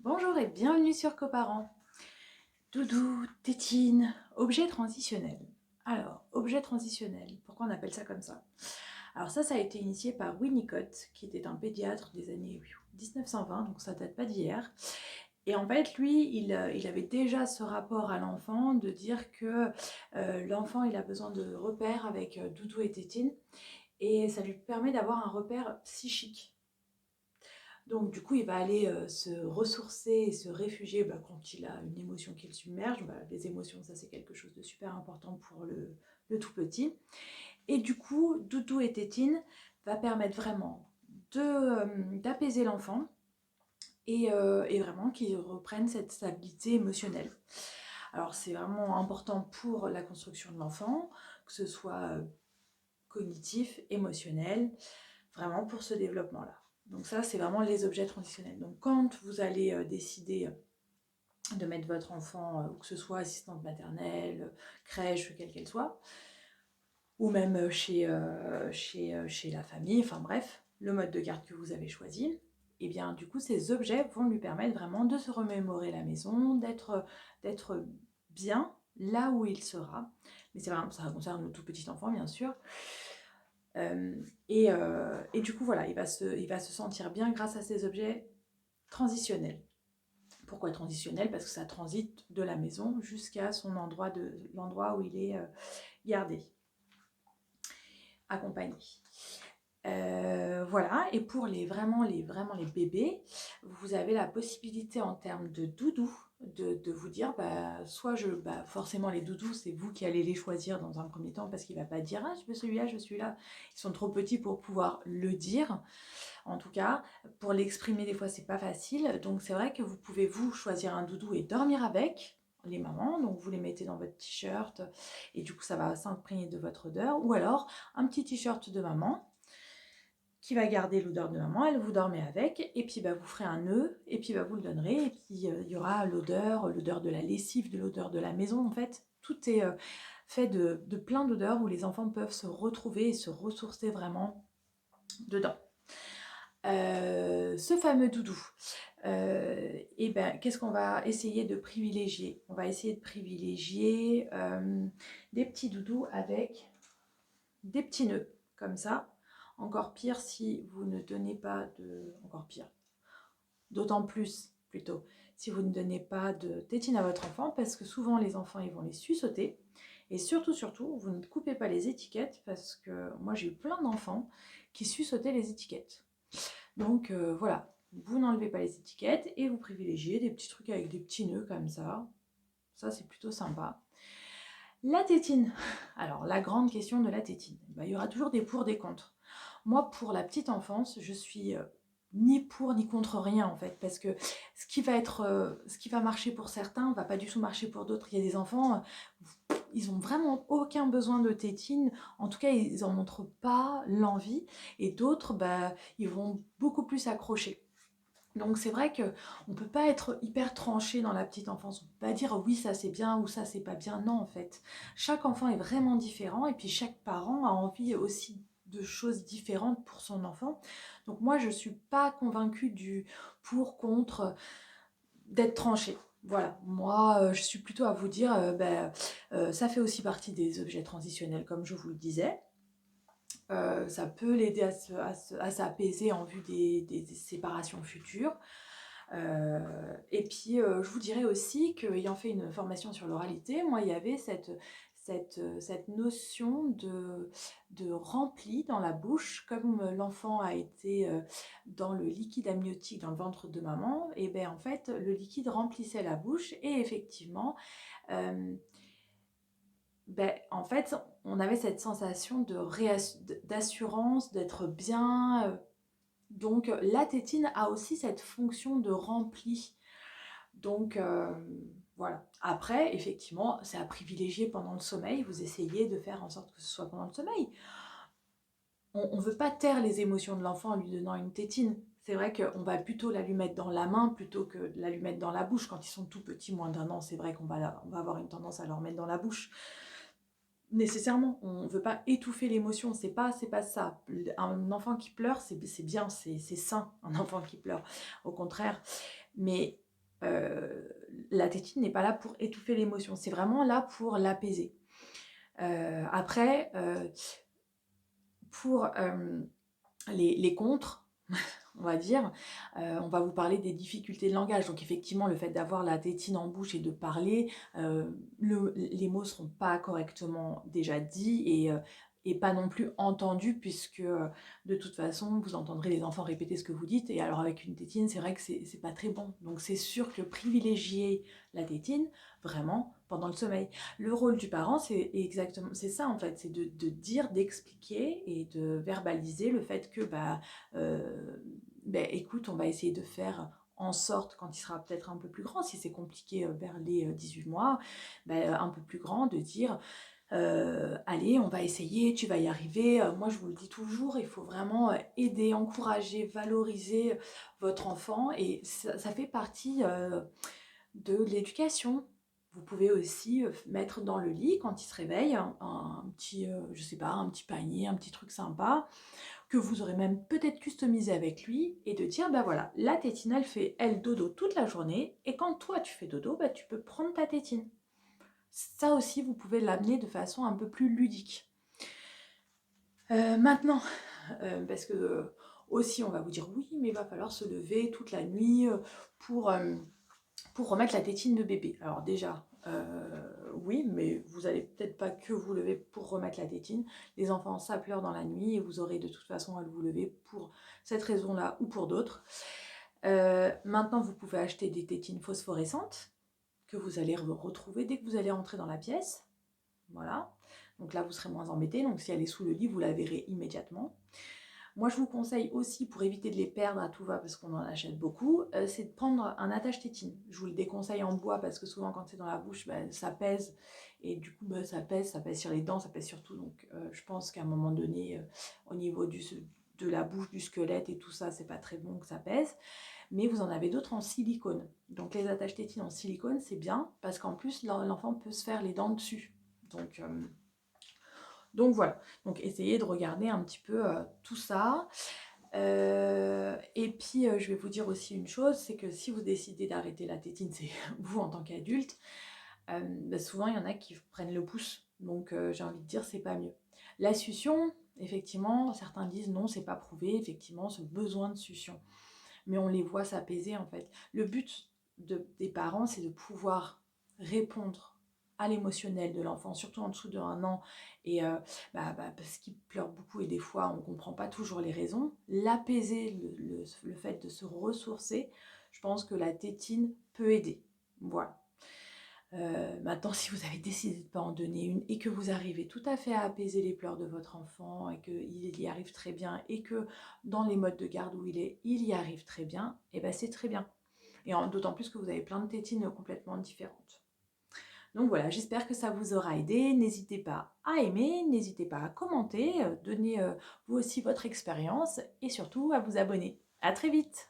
Bonjour et bienvenue sur Coparents. Doudou, tétine, objet transitionnel. Alors, objet transitionnel, pourquoi on appelle ça comme ça? Alors ça a été initié par Winnicott, qui était un pédiatre des années 1920, donc ça date pas d'hier. Et en fait, lui, il avait déjà ce rapport à l'enfant de dire que l'enfant, il a besoin de repères avec Doudou et tétine, et ça lui permet d'avoir un repère psychique. Donc du coup, il va aller se ressourcer et se réfugier quand il a une émotion qui le submerge. Les émotions, ça c'est quelque chose de super important pour le tout petit. Et du coup, Doudou et Tétine va permettre vraiment d'apaiser l'enfant et vraiment qu'il reprenne cette stabilité émotionnelle. Alors c'est vraiment important pour la construction de l'enfant, que ce soit cognitif, émotionnel, vraiment pour ce développement-là. Donc ça, c'est vraiment les objets transitionnels. Donc quand vous allez décider de mettre votre enfant, que ce soit assistante maternelle, crèche, quelle qu'elle soit, ou même chez la famille, enfin bref, le mode de garde que vous avez choisi, et bien du coup ces objets vont lui permettre vraiment de se remémorer la maison, d'être bien là où il sera. Mais c'est vraiment, ça concerne le tout petit enfant bien sûr. Et du coup, voilà, il va se sentir bien grâce à ces objets transitionnels. Pourquoi transitionnel? Parce que ça transite de la maison jusqu'à l'endroit où il est gardé, accompagné. Voilà, et pour vraiment les bébés, vous avez la possibilité en termes de doudou de vous dire, forcément les doudous, c'est vous qui allez les choisir dans un premier temps parce qu'il ne va pas dire ah je veux celui-là, je veux celui-là. Ils sont trop petits pour pouvoir le dire. En tout cas, pour l'exprimer des fois c'est pas facile, donc c'est vrai que vous pouvez vous choisir un doudou et dormir avec les mamans, donc vous les mettez dans votre t-shirt et du coup ça va s'imprégner de votre odeur, ou alors un petit t-shirt de maman qui va garder l'odeur de maman, elle vous dormez avec, et puis vous ferez un nœud, et puis vous le donnerez, et puis il y aura l'odeur de la lessive, de l'odeur de la maison, en fait. Tout est fait de plein d'odeurs où les enfants peuvent se retrouver et se ressourcer vraiment dedans. Ce fameux doudou, qu'est-ce qu'on va essayer de privilégier? On va essayer de privilégier des petits doudous avec des petits nœuds, comme ça. Encore pire si vous ne donnez pas de... Encore pire. D'autant plus, plutôt, si vous ne donnez pas de tétine à votre enfant, parce que souvent les enfants, ils vont les suçoter. Et surtout, vous ne coupez pas les étiquettes, parce que moi, j'ai eu plein d'enfants qui suçotaient les étiquettes. Donc, voilà, vous n'enlevez pas les étiquettes et vous privilégiez des petits trucs avec des petits nœuds comme ça. Ça, c'est plutôt sympa. La tétine. Alors, la grande question de la tétine. Il y aura toujours des pour, des contre. Moi, pour la petite enfance, je suis ni pour ni contre rien en fait, parce que ce qui va marcher pour certains va pas du tout marcher pour d'autres. Il y a des enfants, ils ont vraiment aucun besoin de tétine, en tout cas ils en montrent pas l'envie, et d'autres, ils vont beaucoup plus accrocher. Donc c'est vrai qu'on ne peut pas être hyper tranché dans la petite enfance. On ne peut pas dire oui ça c'est bien ou ça c'est pas bien. Non en fait. Chaque enfant est vraiment différent et puis chaque parent a envie aussi de choses différentes pour son enfant. Donc moi je ne suis pas convaincue du pour, contre, d'être tranché. Voilà, moi je suis plutôt à vous dire, ça fait aussi partie des objets transitionnels comme je vous le disais. Ça peut l'aider à s'apaiser en vue des séparations futures. Et puis, je vous dirais aussi qu'ayant fait une formation sur l'oralité, moi, il y avait cette notion de rempli dans la bouche, comme l'enfant a été dans le liquide amniotique dans le ventre de maman, et bien en fait, le liquide remplissait la bouche, et effectivement, euh, en fait, on avait cette sensation d'assurance, d'être bien. Donc, la tétine a aussi cette fonction de rempli. Donc, voilà. Après, effectivement, c'est à privilégier pendant le sommeil. Vous essayez de faire en sorte que ce soit pendant le sommeil. On ne veut pas taire les émotions de l'enfant en lui donnant une tétine. C'est vrai qu'on va plutôt la lui mettre dans la main plutôt que de la lui mettre dans la bouche. Quand ils sont tout petits, moins d'1 an, c'est vrai on va avoir une tendance à leur mettre dans la bouche. Nécessairement, on ne veut pas étouffer l'émotion, c'est pas ça. Un enfant qui pleure, c'est bien, c'est sain, un enfant qui pleure, au contraire. Mais la tétine n'est pas là pour étouffer l'émotion, c'est vraiment là pour l'apaiser. Après, pour les contres, on va dire, on va vous parler des difficultés de langage. Donc effectivement, le fait d'avoir la tétine en bouche et de parler, les mots ne seront pas correctement déjà dits et pas non plus entendus, puisque de toute façon, vous entendrez les enfants répéter ce que vous dites. Et alors avec une tétine, c'est vrai que c'est pas très bon. Donc c'est sûr que privilégier la tétine, vraiment, pendant le sommeil. Le rôle du parent, c'est exactement, c'est ça en fait, c'est de dire, d'expliquer et de verbaliser le fait que écoute, on va essayer de faire en sorte, quand il sera peut-être un peu plus grand, si c'est compliqué vers les 18 mois, un peu plus grand, de dire allez, on va essayer, tu vas y arriver. Moi, je vous le dis toujours, il faut vraiment aider, encourager, valoriser votre enfant et ça fait partie de l'éducation. Vous pouvez aussi mettre dans le lit, quand il se réveille, un petit, je sais pas, un petit panier, un petit truc sympa, que vous aurez même peut-être customisé avec lui, et de dire, ben voilà, la tétine, elle fait, elle, dodo toute la journée, et quand toi, tu fais dodo, tu peux prendre ta tétine. Ça aussi, vous pouvez l'amener de façon un peu plus ludique. Maintenant, parce que aussi, on va vous dire, oui, mais il va falloir se lever toute la nuit pour remettre la tétine de bébé. Alors déjà, oui, mais vous n'allez peut-être pas que vous lever pour remettre la tétine. Les enfants, ça pleure dans la nuit et vous aurez de toute façon à vous lever pour cette raison-là ou pour d'autres. Maintenant, vous pouvez acheter des tétines phosphorescentes que vous allez retrouver dès que vous allez entrer dans la pièce. Voilà. Donc là, vous serez moins embêté. Donc si elle est sous le lit, vous la verrez immédiatement. Moi, je vous conseille aussi, pour éviter de les perdre à tout va, parce qu'on en achète beaucoup, c'est de prendre un attache-tétine. Je vous le déconseille en bois, parce que souvent, quand c'est dans la bouche, ça pèse. Et du coup, ça pèse sur les dents, ça pèse sur tout. Donc, je pense qu'à un moment donné, au niveau de la bouche, du squelette et tout ça, c'est pas très bon que ça pèse. Mais vous en avez d'autres en silicone. Donc, les attache-tétines en silicone, c'est bien, parce qu'en plus, l'enfant peut se faire les dents dessus. Donc voilà, donc essayez de regarder un petit peu tout ça. Et puis je vais vous dire aussi une chose, c'est que si vous décidez d'arrêter la tétine, c'est vous en tant qu'adulte, souvent il y en a qui prennent le pouce. Donc j'ai envie de dire, c'est pas mieux. La succion, effectivement, certains disent non, c'est pas prouvé, effectivement, ce besoin de succion. Mais on les voit s'apaiser en fait. Le but des parents, c'est de pouvoir répondre à l'émotionnel de l'enfant, surtout en dessous de 1 an, et parce qu'il pleure beaucoup et des fois on ne comprend pas toujours les raisons, l'apaiser, le fait de se ressourcer, je pense que la tétine peut aider. Voilà. Maintenant, si vous avez décidé de ne pas en donner une et que vous arrivez tout à fait à apaiser les pleurs de votre enfant et qu'il y arrive très bien et que dans les modes de garde où il est, il y arrive très bien, et ben c'est très bien. Et d'autant plus que vous avez plein de tétines complètement différentes. Donc voilà, j'espère que ça vous aura aidé. N'hésitez pas à aimer, n'hésitez pas à commenter, donner vous aussi votre expérience et surtout à vous abonner. À très vite!